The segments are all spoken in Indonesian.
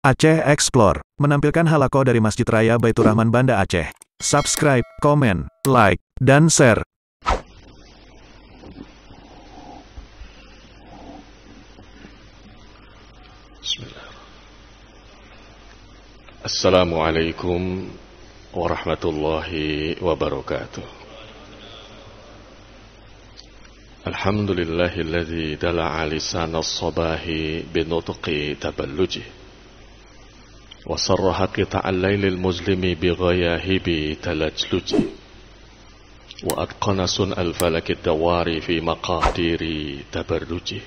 Aceh Explore menampilkan halaqah dari Masjid Raya Baitur Rahman Banda Aceh. Subscribe, komen, like, dan share. Assalamualaikum warahmatullahi wabarakatuh. Alhamdulillahilladzi dala'a lisana as-sabahi binutqi taballuji wa sarraha qita'al laylil muzlimi bighayahibi talajluji wa atqana sun'al falakid dawari fi maqadiri tabarruji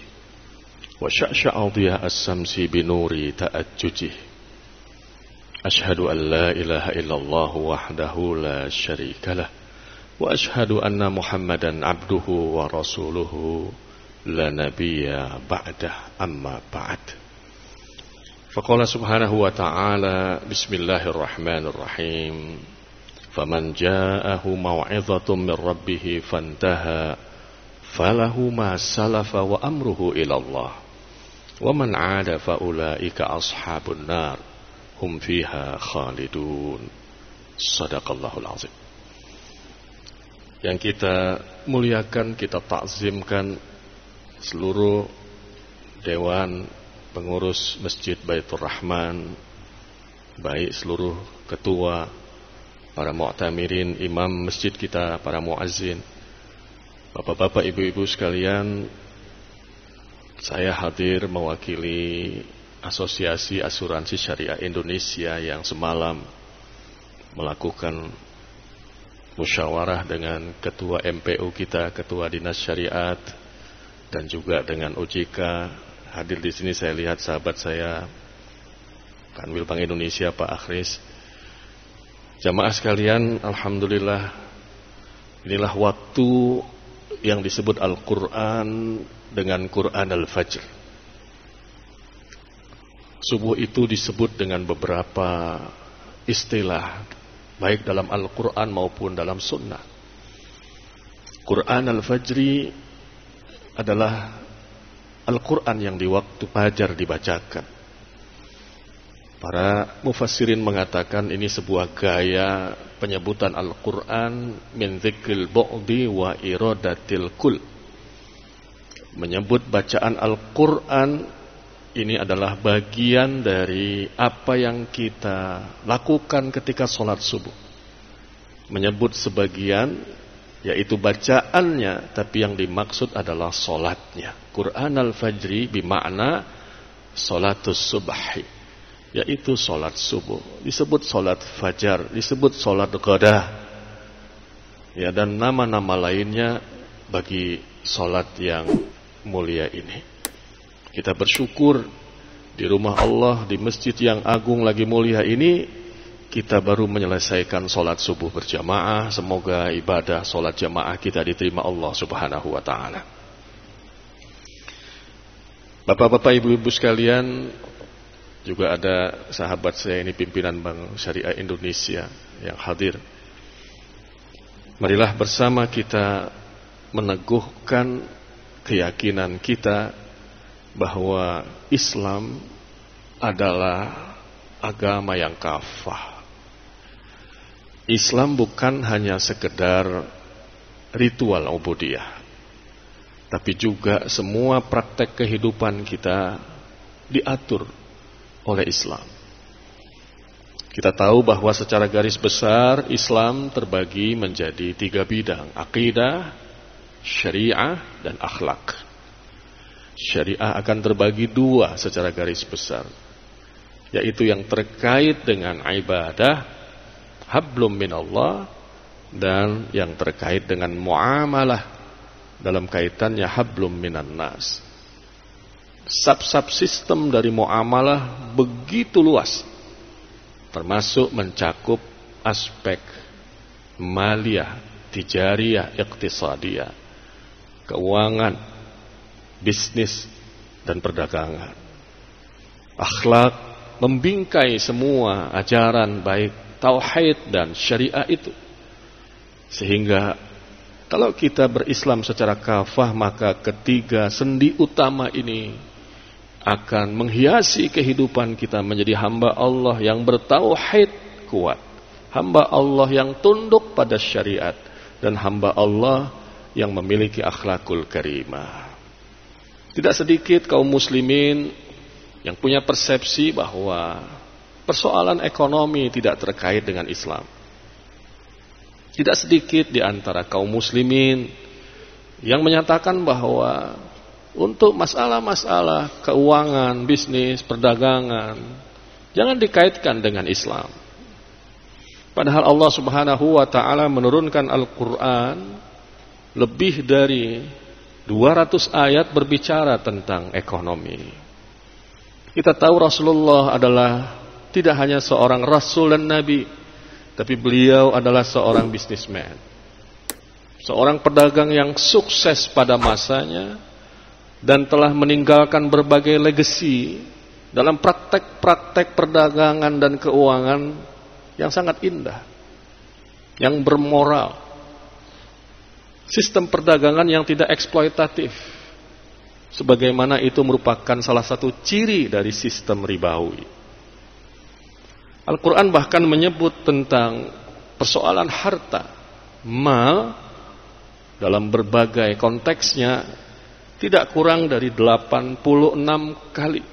wa sya'sha'a dhiya as-samsi binuri ta'ajjuji. Ashhadu an la ilaha illallah wahdahu la syarika lah wa ashhadu anna Muhammadan abduhu wa rasuluhu la nabiyya ba'dah amma ba'd. Faqala subhanahu wa ta'ala bismillahirrahmanirrahim faman ja'ahu maw'izatun min rabbih fantaha falahu ma salafa wa amruhu ila Allah wa man 'ada fa ulaika ashabun nar hum fiha khalidun. Sadaqallahul azim. Yang kita muliakan, kita takzimkan seluruh dewan pengurus Masjid Baitur Rahman, baik seluruh ketua, para mu'tamirin, imam masjid kita, para muazzin, bapak-bapak, ibu-ibu sekalian. Saya hadir mewakili Asosiasi Asuransi Syariah Indonesia yang semalam melakukan musyawarah dengan ketua MPU kita, ketua Dinas Syariat, dan juga dengan OJK. Hadir di sini saya lihat sahabat saya, Kanwil Bank Indonesia Pak Akhris. Jamaah sekalian, alhamdulillah, inilah waktu yang disebut Al-Quran dengan Quran Al-Fajr. Subuh itu disebut dengan beberapa istilah, baik dalam Al-Quran maupun dalam Sunnah. Quran Al-Fajri adalah Al-Quran yang di waktu fajar dibacakan. Para mufassirin mengatakan ini sebuah gaya penyebutan Al-Quran min dzikril bu'di wa iradatil kul. Menyebut bacaan Al-Quran ini adalah bagian dari apa yang kita lakukan ketika sholat subuh. Menyebut sebagian, yaitu bacaannya, tapi yang dimaksud adalah sholatnya. Quran Al-Fajri bimakna sholatus subhi, yaitu sholat subuh. Disebut sholat fajar, disebut sholat ghadah, ya, dan nama-nama lainnya bagi sholat yang mulia ini. Kita bersyukur di rumah Allah, di masjid yang agung lagi mulia ini, kita baru menyelesaikan sholat subuh berjamaah. Semoga ibadah sholat jamaah kita diterima Allah subhanahu wa ta'ala. Bapak-bapak, ibu-ibu sekalian, juga ada sahabat saya ini, pimpinan Bank Syariah Indonesia yang hadir. Marilah bersama kita meneguhkan keyakinan kita bahwa Islam adalah agama yang kafah. Islam bukan hanya sekedar ritual ubudiyah, tapi juga semua praktek kehidupan kita diatur oleh Islam. Kita tahu bahwa secara garis besar Islam terbagi menjadi 3 bidang: akidah, syariah, dan akhlak. Syariah akan terbagi 2 secara garis besar, yaitu yang terkait dengan ibadah, hablum minallah, dan yang terkait dengan muamalah, dalam kaitannya hablum minan nas. Sub-sub sistem dari muamalah begitu luas, termasuk mencakup aspek maliyah, tijariyah, iktisadiyah, keuangan, bisnis, dan perdagangan. Akhlak membingkai semua ajaran baik tauhid dan syariah itu. Sehingga kalau kita berislam secara kafah, maka ketiga sendi utama ini akan menghiasi kehidupan kita menjadi hamba Allah yang bertauhid kuat, hamba Allah yang tunduk pada syariat, dan hamba Allah yang memiliki akhlakul karimah. Tidak sedikit kaum muslimin yang punya persepsi bahwa persoalan ekonomi tidak terkait dengan Islam. Tidak sedikit di antara kaum muslimin yang menyatakan bahwa untuk masalah-masalah keuangan, bisnis, perdagangan, jangan dikaitkan dengan Islam. Padahal Allah Subhanahu wa ta'ala menurunkan Al-Quran lebih dari 200 ayat berbicara tentang ekonomi. Kita tahu Rasulullah adalah tidak hanya seorang Rasul dan Nabi, tapi beliau adalah seorang bisnismen, seorang pedagang yang sukses pada masanya dan telah meninggalkan berbagai legasi dalam praktek-praktek perdagangan dan keuangan yang sangat indah, yang bermoral, sistem perdagangan yang tidak eksploitatif, sebagaimana itu merupakan salah satu ciri dari sistem ribawi. Al-Quran bahkan menyebut tentang persoalan harta, mal, dalam berbagai konteksnya tidak kurang dari 86 kali.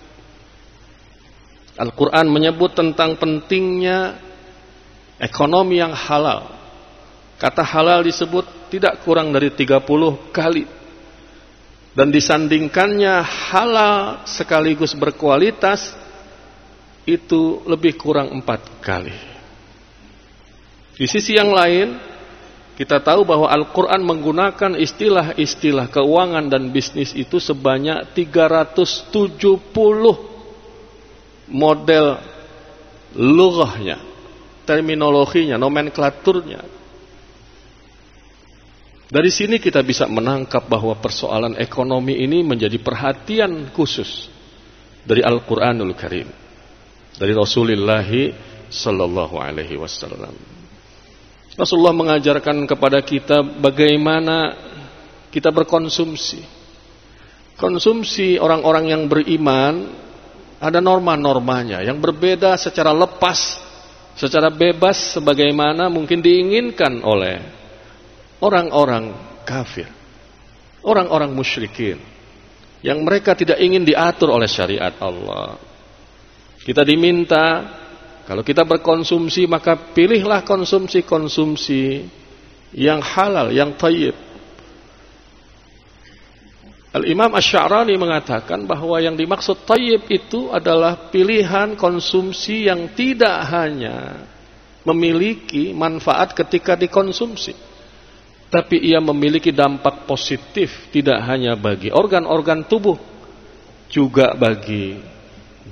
Al-Quran menyebut tentang pentingnya ekonomi yang halal. Kata halal disebut tidak kurang dari 30 kali. Dan disandingkannya halal sekaligus berkualitas itu lebih kurang 4 kali. Di sisi yang lain, kita tahu bahwa Al-Quran menggunakan istilah-istilah keuangan dan bisnis itu sebanyak 370 model lughahnya, terminologinya, nomenklaturnya. Dari sini kita bisa menangkap bahwa persoalan ekonomi ini menjadi perhatian khusus dari Al-Quranul Karim, dari Rasulullah sallallahu alaihi wasallam. Rasulullah mengajarkan kepada kita bagaimana kita berkonsumsi. Konsumsi orang-orang yang beriman ada norma-normanya yang berbeda secara lepas, secara bebas sebagaimana mungkin diinginkan oleh orang-orang kafir, orang-orang musyrikin yang mereka tidak ingin diatur oleh syariat Allah. Kita diminta, kalau kita berkonsumsi maka pilihlah konsumsi-konsumsi yang halal, yang thayyib. Al-Imam Asy-Sya'rani mengatakan bahwa yang dimaksud thayyib itu adalah pilihan konsumsi yang tidak hanya memiliki manfaat ketika dikonsumsi, tapi ia memiliki dampak positif tidak hanya bagi organ-organ tubuh, juga bagi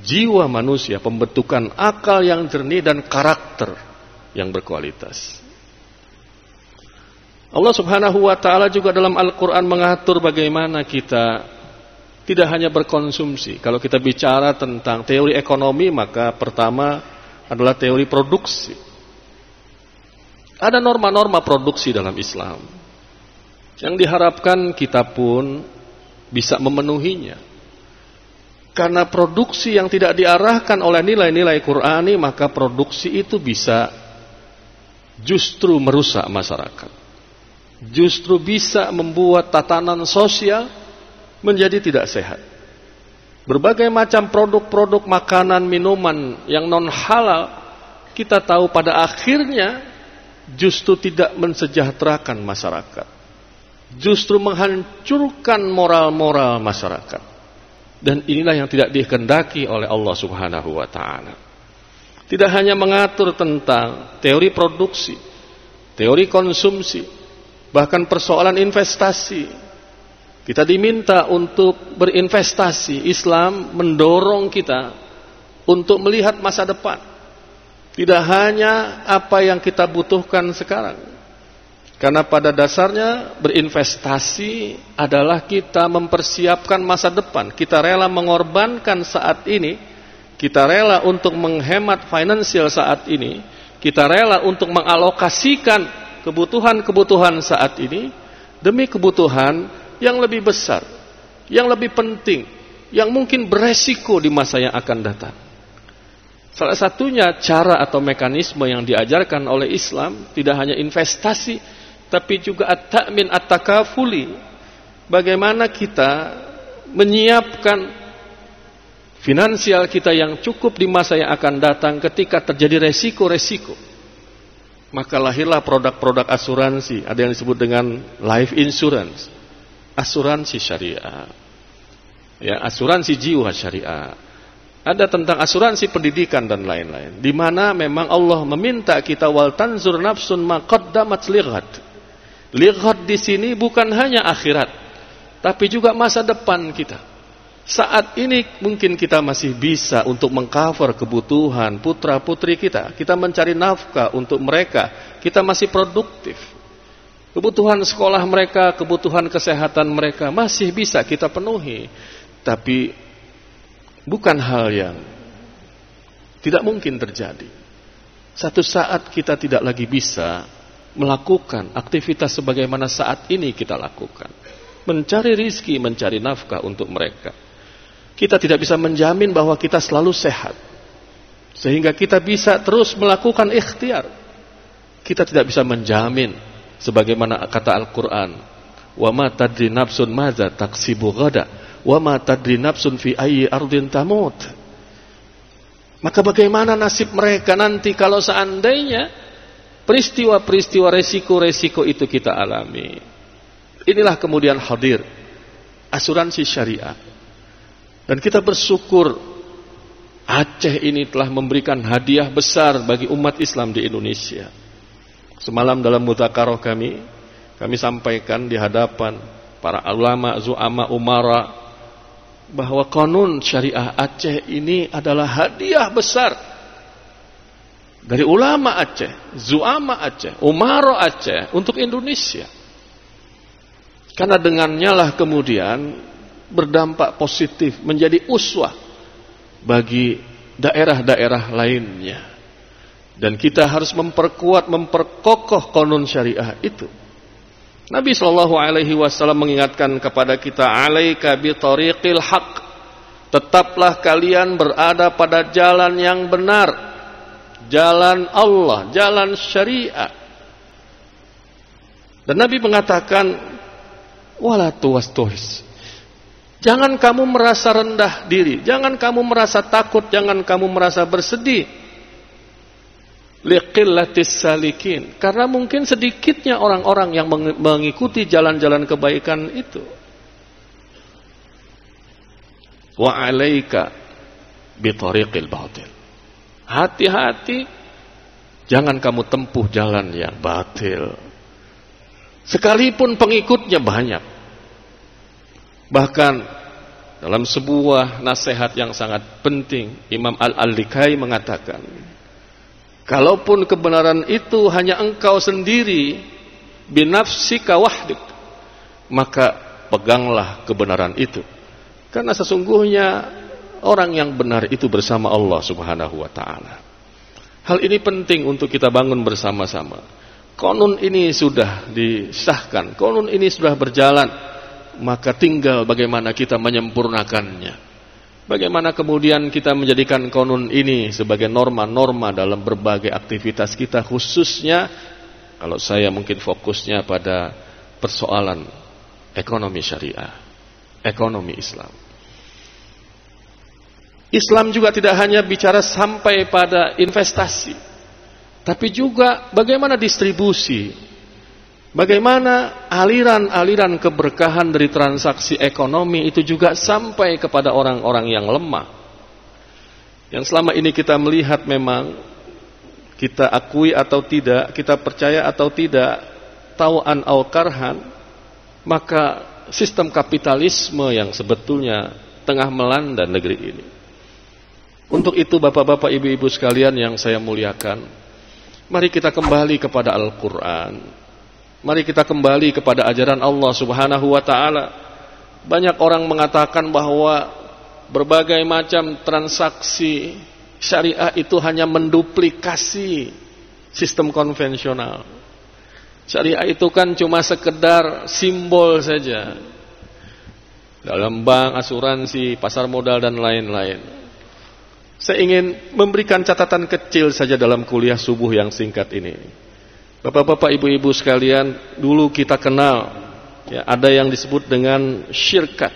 jiwa manusia, pembentukan akal yang jernih dan karakter yang berkualitas. Allah Subhanahu wa ta'ala juga dalam Al-Quran mengatur bagaimana kita tidak hanya berkonsumsi. Kalau kita bicara tentang teori ekonomi, maka pertama adalah teori produksi. Ada norma-norma produksi dalam Islam yang diharapkan kita pun bisa memenuhinya. Karena produksi yang tidak diarahkan oleh nilai-nilai Qur'ani, maka produksi itu bisa justru merusak masyarakat. Justru bisa membuat tatanan sosial menjadi tidak sehat. Berbagai macam produk-produk makanan, minuman yang non halal, kita tahu pada akhirnya justru tidak mensejahterakan masyarakat. Justru menghancurkan moral-moral masyarakat. Dan inilah yang tidak dikehendaki oleh Allah Subhanahu wa ta'ala. Tidak hanya mengatur tentang teori produksi, teori konsumsi, bahkan persoalan investasi. Kita diminta untuk berinvestasi. Islam mendorong kita untuk melihat masa depan. Tidak hanya apa yang kita butuhkan sekarang. Karena pada dasarnya berinvestasi adalah kita mempersiapkan masa depan. Kita rela mengorbankan saat ini. Kita rela untuk menghemat finansial saat ini. Kita rela untuk mengalokasikan kebutuhan-kebutuhan saat ini demi kebutuhan yang lebih besar, yang lebih penting, yang mungkin beresiko di masa yang akan datang. Salah satunya cara atau mekanisme yang diajarkan oleh Islam tidak hanya investasi, tapi juga at-ta'min at-takafuli. Bagaimana kita menyiapkan finansial kita yang cukup di masa yang akan datang ketika terjadi resiko-resiko. Maka lahirlah produk-produk asuransi, ada yang disebut dengan life insurance, asuransi syariah. Ya, asuransi jiwa syariah. Ada tentang asuransi pendidikan dan lain-lain. Di mana memang Allah meminta kita wal tanzur nafsun ma qaddamat lighad. Lighad di sini bukan hanya akhirat, tapi juga masa depan kita. Saat ini mungkin kita masih bisa untuk mengcover kebutuhan putra-putri kita. Kita mencari nafkah untuk mereka. Kita masih produktif. Kebutuhan sekolah mereka, kebutuhan kesehatan mereka masih bisa kita penuhi. Tapi bukan hal yang tidak mungkin terjadi. Satu saat kita tidak lagi bisa melakukan aktivitas sebagaimana saat ini kita lakukan. Mencari rizki, mencari nafkah untuk mereka. Kita tidak bisa menjamin bahwa kita selalu sehat. Sehingga kita bisa terus melakukan ikhtiar. Kita tidak bisa menjamin sebagaimana kata Al-Quran. Wa ma tadri nafsun madza taksibu ghada. Wa ma tadri nafsun fi ayyi ardin tamut. Maka bagaimana nasib mereka nanti kalau seandainya peristiwa-peristiwa resiko-resiko itu kita alami. Inilah kemudian hadir asuransi syariah. Dan kita bersyukur Aceh ini telah memberikan hadiah besar bagi umat Islam di Indonesia. Semalam dalam mudzakarah kami sampaikan di hadapan para ulama, zu'ama, umara, bahwa kanun syariah Aceh ini adalah hadiah besar dari ulama Aceh, zu'ama Aceh, umara Aceh untuk Indonesia. Karena dengannya lah kemudian berdampak positif menjadi uswah bagi daerah-daerah lainnya. Dan kita harus memperkuat, memperkokoh kanun syariah itu. Nabi SAW mengingatkan kepada kita, alaika bi tariqil haq. Tetaplah kalian berada pada jalan yang benar, jalan Allah, jalan syariah. Dan Nabi mengatakan, wala tuwastuhis. Jangan kamu merasa rendah diri, jangan kamu merasa takut, jangan kamu merasa bersedih. Liqillatis salikin, karena mungkin sedikitnya orang-orang yang mengikuti jalan-jalan kebaikan itu. Wa alaika bitariqil batil. Hati-hati, jangan kamu tempuh jalan yang batil. Sekalipun pengikutnya banyak. Bahkan dalam sebuah nasihat yang sangat penting, Imam Al-Likai mengatakan, kalaupun kebenaran itu hanya engkau sendiri, binafsika wahdik, maka peganglah kebenaran itu. Karena sesungguhnya orang yang benar itu bersama Allah Subhanahu wa ta'ala. Hal ini penting untuk kita bangun bersama-sama. Qanun ini sudah disahkan, qanun ini sudah berjalan, maka tinggal bagaimana kita menyempurnakannya. Bagaimana kemudian kita menjadikan qanun ini sebagai norma-norma dalam berbagai aktivitas kita, khususnya kalau saya mungkin fokusnya pada persoalan ekonomi syariah, ekonomi Islam. Islam juga tidak hanya bicara sampai pada investasi, tapi juga bagaimana distribusi. Bagaimana aliran-aliran keberkahan dari transaksi ekonomi itu juga sampai kepada orang-orang yang lemah. Yang selama ini kita melihat memang, kita akui atau tidak, kita percaya atau tidak, tau'an au karhan, maka sistem kapitalisme yang sebetulnya tengah melanda negeri ini. Untuk itu bapak-bapak, ibu-ibu sekalian yang saya muliakan, mari kita kembali kepada Al-Quran. Mari kita kembali kepada ajaran Allah Subhanahu wa ta'ala. Banyak orang mengatakan bahwa berbagai macam transaksi syariah itu hanya menduplikasi sistem konvensional. Syariah itu kan cuma sekedar simbol saja. dalam bank, asuransi, pasar modal, dan lain-lain. Saya ingin memberikan catatan kecil saja dalam kuliah subuh yang singkat ini. Bapak-bapak, ibu-ibu sekalian, dulu kita kenal, ya, ada yang disebut dengan syirkat.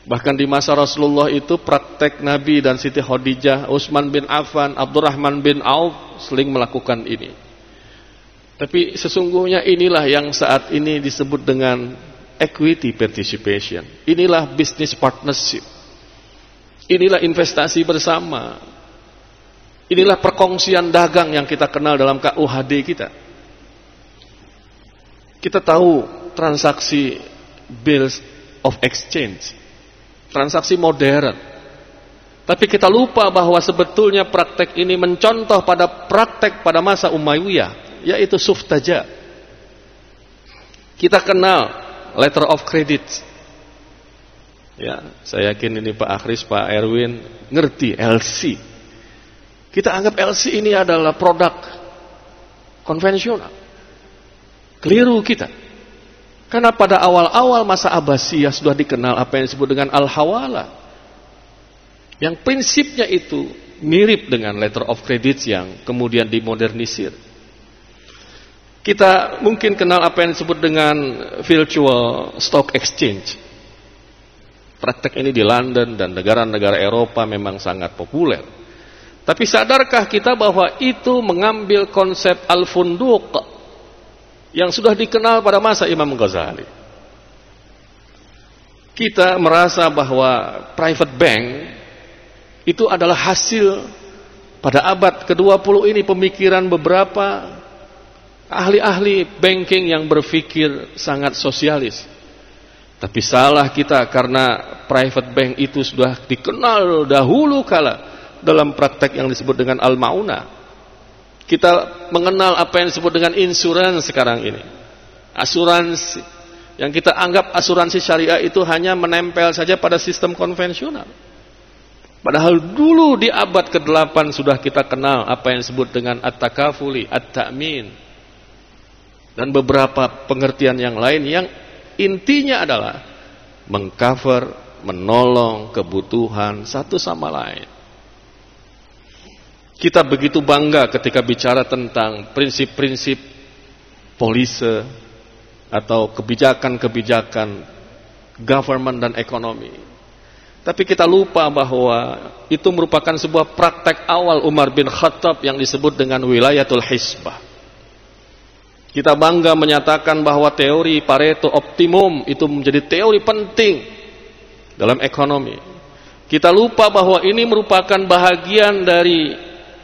Bahkan di masa Rasulullah itu praktek Nabi dan Siti Khadijah, Utsman bin Affan, Abdurrahman bin Auf sering melakukan ini. Tapi sesungguhnya inilah yang saat ini disebut dengan equity participation. Inilah business partnership. Inilah investasi bersama. Inilah perkongsian dagang yang kita kenal dalam KUHD kita. Kita tahu transaksi bills of exchange, transaksi modern. Tapi kita lupa bahwa sebetulnya praktek ini mencontoh pada praktek pada masa Umayyah, yaitu suftaja. Kita kenal letter of credit. Ya, saya yakin ini Pak Akhris, Pak Erwin ngerti LC. Kita anggap LC ini adalah produk konvensional. Keliru kita. Karena pada awal-awal masa Abbasiyah sudah dikenal apa yang disebut dengan al-hawala. Yang prinsipnya itu mirip dengan letter of credit yang kemudian dimodernisir. Kita mungkin kenal apa yang disebut dengan virtual stock exchange. Praktek ini di London dan negara-negara Eropa memang sangat populer. Tapi sadarkah kita bahwa itu mengambil konsep al-funduq yang sudah dikenal pada masa Imam Ghazali? Kita merasa bahwa private bank itu adalah hasil pada abad ke-20 ini pemikiran beberapa ahli-ahli banking yang berpikir sangat sosialis. Tapi salah kita, karena private bank itu sudah dikenal dahulu kala dalam praktek yang disebut dengan al-ma'unah. Kita mengenal apa yang disebut dengan insurans sekarang ini. Asuransi. Yang kita anggap asuransi syariah itu hanya menempel saja pada sistem konvensional. Padahal dulu di abad ke-8 sudah kita kenal apa yang disebut dengan at-takafuli, at-ta'min. Dan beberapa pengertian yang lain yang intinya adalah mengcover, menolong kebutuhan satu sama lain. Kita begitu bangga ketika bicara tentang prinsip-prinsip polise atau kebijakan-kebijakan government dan ekonomi. Tapi kita lupa bahwa itu merupakan sebuah praktek awal Umar bin Khattab yang disebut dengan wilayatul hisbah. Kita bangga menyatakan bahwa teori Pareto optimum itu menjadi teori penting dalam ekonomi. Kita lupa bahwa ini merupakan bahagian dari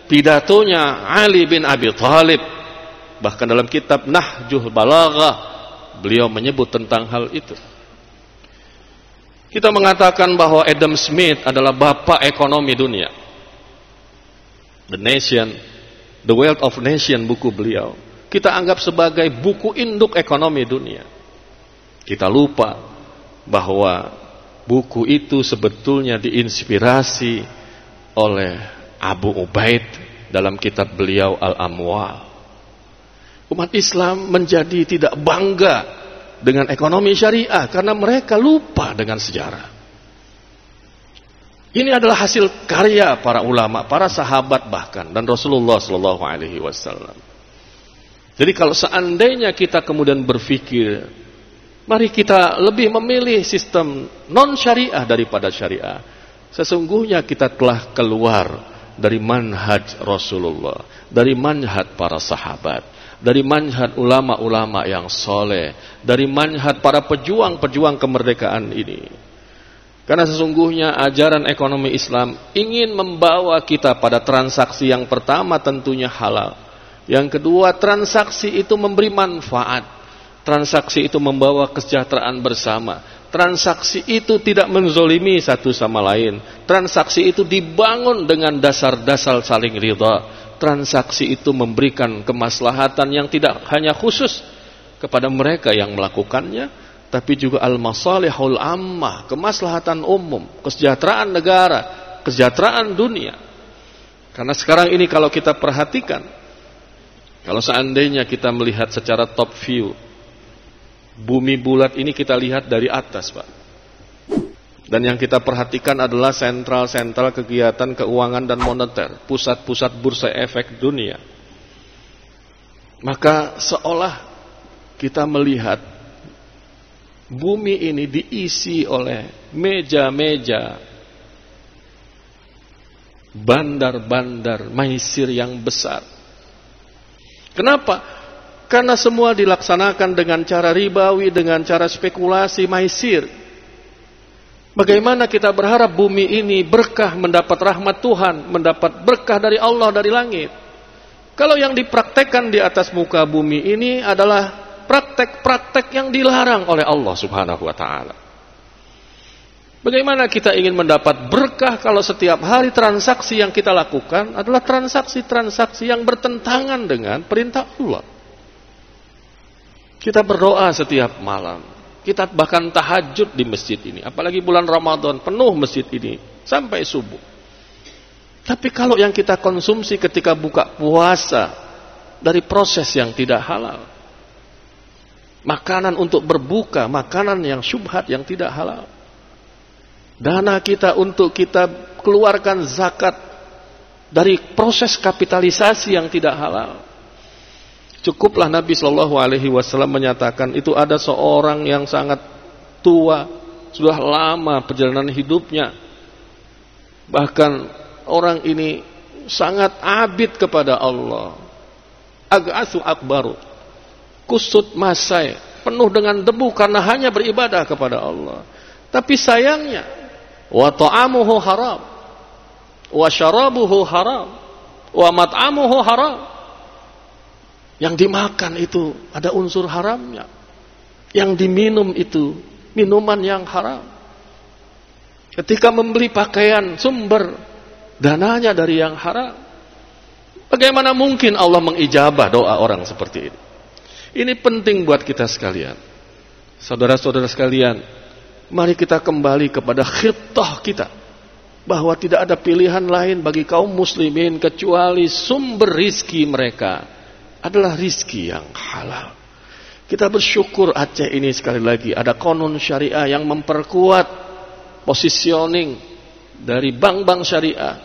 pidatonya Ali bin Abi Thalib. Bahkan dalam kitab Nahjuh Balaghah beliau menyebut tentang hal itu. Kita mengatakan bahwa Adam Smith adalah bapak ekonomi dunia. The Nation, The Wealth of Nation, buku beliau kita anggap sebagai buku induk ekonomi dunia. Kita lupa bahwa buku itu sebetulnya diinspirasi oleh Abu Ubaid dalam kitab beliau Al-Amwal. Umat Islam menjadi tidak bangga dengan ekonomi syariah karena mereka lupa dengan sejarah. Ini adalah hasil karya para ulama, para sahabat bahkan, dan Rasulullah SAW. Jadi kalau seandainya kita kemudian berpikir, mari kita lebih memilih sistem non-syariah daripada syariah, sesungguhnya kita telah keluar dari manhaj Rasulullah, dari manhaj para sahabat, dari manhaj ulama-ulama yang soleh, dari manhaj para pejuang-pejuang kemerdekaan ini. Karena sesungguhnya ajaran ekonomi Islam ingin membawa kita pada transaksi yang pertama tentunya halal. Yang kedua, transaksi itu memberi manfaat. Transaksi itu membawa kesejahteraan bersama. Transaksi itu tidak menzolimi satu sama lain. Transaksi itu dibangun dengan dasar-dasar saling ridha. Transaksi itu memberikan kemaslahatan yang tidak hanya khusus kepada mereka yang melakukannya, tapi juga al-masalihul ammah, kemaslahatan umum, kesejahteraan negara, kesejahteraan dunia. Karena sekarang ini kalau kita perhatikan, kalau seandainya kita melihat secara top view, bumi bulat ini kita lihat dari atas, Pak. Dan yang kita perhatikan adalah sentral-sentral kegiatan keuangan dan moneter, pusat-pusat bursa efek dunia. Maka seolah kita melihat bumi ini diisi oleh meja-meja, bandar-bandar maisir yang besar. Kenapa? Karena semua dilaksanakan dengan cara ribawi, dengan cara spekulasi maisir. Bagaimana kita berharap bumi ini berkah, mendapat rahmat Tuhan, mendapat berkah dari Allah dari langit. Kalau yang dipraktekkan di atas muka bumi ini adalah praktek-praktek yang dilarang oleh Allah Subhanahu wa ta'ala. Bagaimana kita ingin mendapat berkah kalau setiap hari transaksi yang kita lakukan adalah transaksi-transaksi yang bertentangan dengan perintah Allah. Kita berdoa setiap malam. Kita bahkan tahajud di masjid ini. Apalagi bulan Ramadan, penuh masjid ini sampai subuh. Tapi kalau yang kita konsumsi ketika buka puasa dari proses yang tidak halal, makanan untuk berbuka, makanan yang syubhat yang tidak halal, dana kita untuk kita keluarkan zakat dari proses kapitalisasi yang tidak halal. Cukuplah Nabi SAW menyatakan itu ada seorang yang sangat tua, sudah lama perjalanan hidupnya. Bahkan orang ini sangat abid kepada Allah. Ag'atsu akbaru, kusut masai, penuh dengan debu karena hanya beribadah kepada Allah. Tapi sayangnya, wa ta'amuhu haram, wa syarabuhu haram, wa mat'amuhu haram. Yang dimakan itu ada unsur haramnya. Yang diminum itu minuman yang haram. Ketika membeli pakaian, sumber dananya dari yang haram. Bagaimana mungkin Allah mengijabah doa orang seperti ini? Ini penting buat kita sekalian. Saudara-saudara sekalian, mari kita kembali kepada khitah kita. Bahwa tidak ada pilihan lain bagi kaum muslimin kecuali sumber rizki mereka adalah rizki yang halal. Kita bersyukur Aceh ini sekali lagi ada konon syariah yang memperkuat positioning dari bank-bank syariah,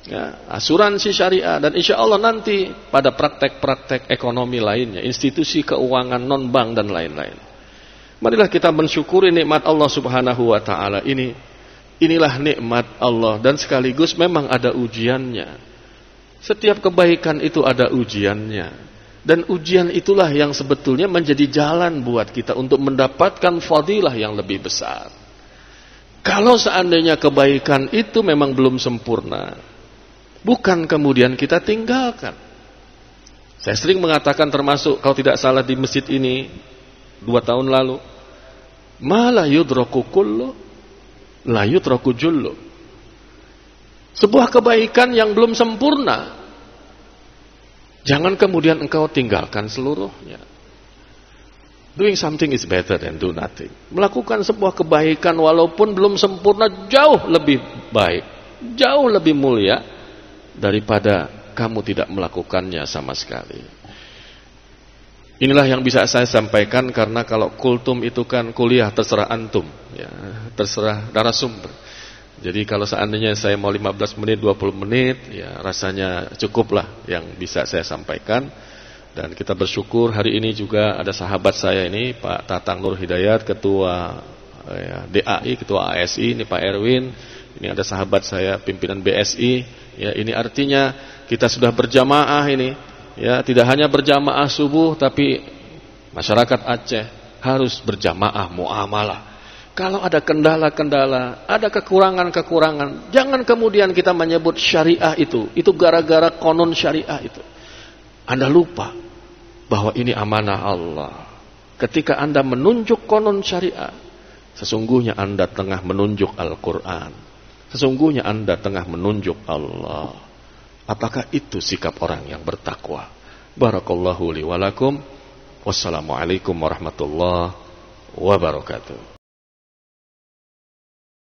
ya, asuransi syariah, dan insya Allah nanti pada praktek-praktek ekonomi lainnya, institusi keuangan non-bank dan lain-lain. Marilah kita mensyukuri nikmat Allah Subhanahu wa ta'ala ini. Inilah nikmat Allah dan sekaligus memang ada ujiannya. Setiap kebaikan itu ada ujiannya. Dan ujian itulah yang sebetulnya menjadi jalan buat kita untuk mendapatkan fadilah yang lebih besar. Kalau seandainya kebaikan itu memang belum sempurna, bukan kemudian kita tinggalkan. Saya sering mengatakan, termasuk kalau tidak salah di masjid ini 2 tahun lalu, ma la yudraku kullu la yudraku jullu. Sebuah kebaikan yang belum sempurna, jangan kemudian engkau tinggalkan seluruhnya. Doing something is better than do nothing. Melakukan sebuah kebaikan walaupun belum sempurna jauh lebih baik, jauh lebih mulia daripada kamu tidak melakukannya sama sekali. Inilah yang bisa saya sampaikan, karena kalau kultum itu kan kuliah terserah antum, ya, terserah narasumber. Jadi kalau seandainya saya mau 15 menit, 20 menit, ya rasanya cukuplah yang bisa saya sampaikan. Dan kita bersyukur hari ini juga ada sahabat saya ini, Pak Tatang Nur Hidayat, Ketua DAI, Ketua ASI, ini Pak Erwin. Ini ada sahabat saya, pimpinan BSI. Ya, ini artinya kita sudah berjamaah ini. Ya, tidak hanya berjamaah subuh, tapi masyarakat Aceh harus berjamaah muamalah. Kalau ada kendala-kendala, ada kekurangan-kekurangan, jangan kemudian kita menyebut syariah itu gara-gara konon syariah itu. Anda lupa bahwa ini amanah Allah. Ketika Anda menunjuk konon syariah, sesungguhnya Anda tengah menunjuk Al-Quran. Sesungguhnya Anda tengah menunjuk Allah. Apakah itu sikap orang yang bertakwa? Barakallahu li walakum. Wassalamualaikum warahmatullahi wabarakatuh.